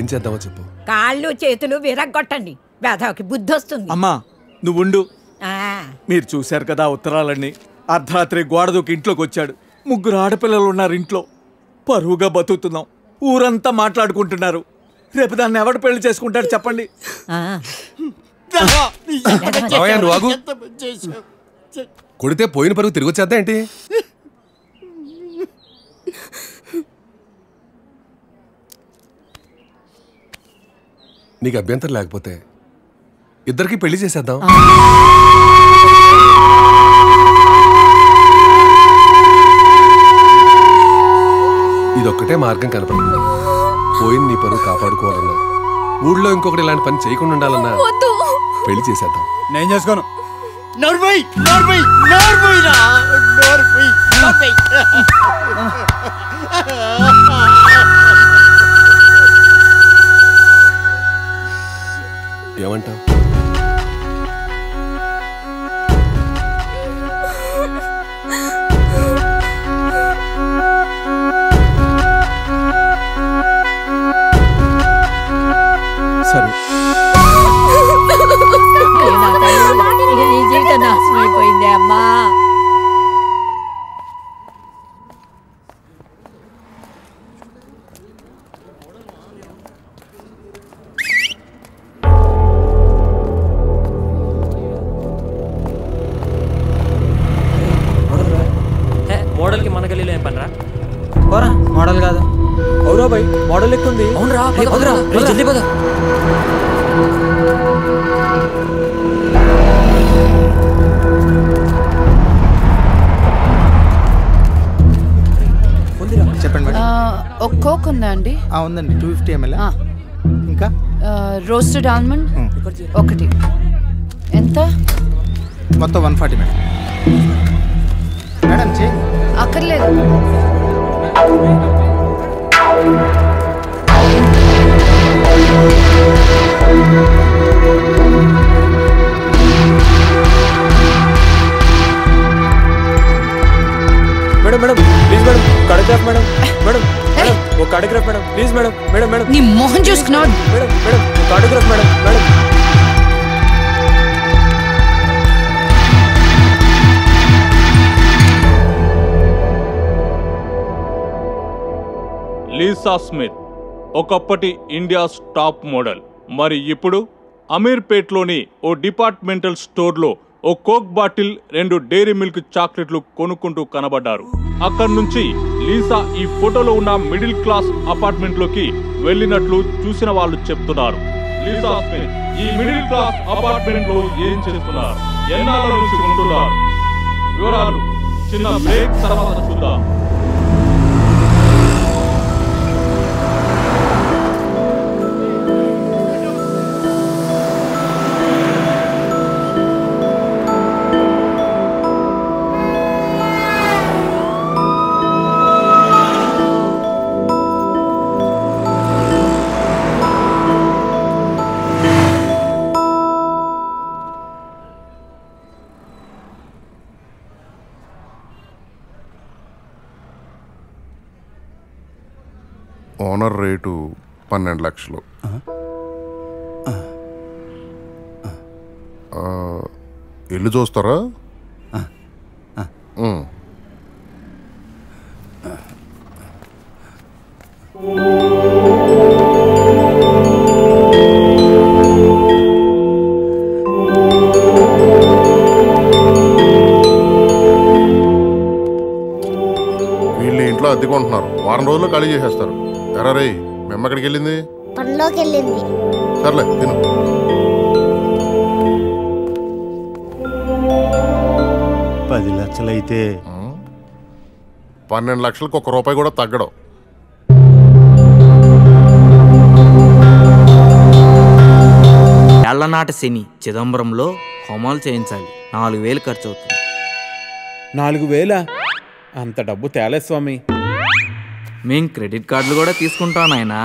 ఏం చేద్దామో చెప్పు. కాళ్ళు చేతులు విరగ్గొట్టండి, వేధవకి బుద్ధి వస్తుంది. అమ్మా నువ్వుండు. మీరు చూశారు కదా ఉత్తరాలన్నీ. అర్ధరాత్రి గోడ దూకి ఇంట్లోకి వచ్చాడు. 3 ఆడపిల్లలు ఉన్నారు ఇంట్లో. పరువుగా బతుకుతున్నాం. ఊరంతా మాట్లాడుకుంటున్నారు. రేపు దాన్ని ఎవడు పెళ్లి చేసుకుంటాడు చెప్పండి. కొడితే పోయిన పరువు తిరిగి వచ్చేద్దా ఏంటి? నీకు అభ్యంతరం లేకపోతే ఇద్దరికి పెళ్లి చేసేద్దాం. ఇదొక్కటే మార్గం కనపడుతుంది. పోయిన నీ పరువు కాపాడుకోవాలన్నా, ఊళ్ళో ఇంకొకటి ఇలాంటి పని చేయకుండా ఉండాలన్నా పెళ్లి చేసేద్దాం. నేను చేసుకోను. ఏమంటావు? సరే నీ జీవితం నాశనం అయిపోయింది అమ్మా. మోడల్కి మన గల్లీలో ఏం పనిరా? పోరా, మోడల్ కాదు. అవురా బై, మోడల్ ఎక్కుంది. అవునరా, జల్దీ పద. చెప్పండి మేడం. ఒక కోక్ ఉందా అండి? ఉందండి, 250 ml. ఇంకా రోస్టెడ్ ఆల్మండ్ ఒకటి. ఎంత? మొత్తం 140 మేడం. మేడం చే అక్కర్లేదు. Madam madam please madam, cardiograph madam. Madam madam ఒక cardiograph madam please madam. Madam madam నీ మొహం చూసుకున్నావు. Madam madam cardiograph madam. Madam Lisa Smith ఒకప్పటి ఇండియాస్ టాప్ మోడల్. మరి ఇప్పుడు అమీర్పేట్లోని ఓ డిపార్ట్మెంటల్ స్టోర్లో ఓ కోక్ బాటిల్, 2 డైరీ మిల్క్ చాక్లెట్లు కొనుక్కుంటూ కనబడ్డారు. అక్కడి నుంచి లీసా ఈ ఫోటోలో ఉన్న మిడిల్ క్లాస్ అపార్ట్మెంట్లోకి వెళ్ళినట్లు చూసిన వాళ్ళు చెప్తున్నారు. లీసా స్మిత్ ఈ మిడిల్ క్లాస్ అపార్ట్మెంట్ లో ఏం చేస్తున్నారు, ఎన్నాళ్ళ నుంచి ఉంటున్నారు, వివరాలు చిన్న బ్రేక్ తర్వాత చూద్దాం. ఓనర్ రేటు 12 లక్షలు. ఇల్లు చూస్తారా? వీళ్ళు ఇంట్లో అద్దెకుంటున్నారు. వారం రోజుల్లో ఖాళీ చేసేస్తారు. ఎరా రే, మేము ఎక్కడికి వెళ్ళింది? పనిలోకి వెళ్ళింది. సర్లే తిను. $10 లక్షలైతే 12 లక్షలకు ₹1 కూడా తగ్గడం. ఏళ్లనాటి శని చిదంబరంలో హోమాలు చేయించాలి. 4,000 ఖర్చు అవుతుంది. 4,000? అంత డబ్బు తేలే స్వామి. మేం క్రెడిట్ కార్డులు కూడా తీసుకుంటాం నాయనా.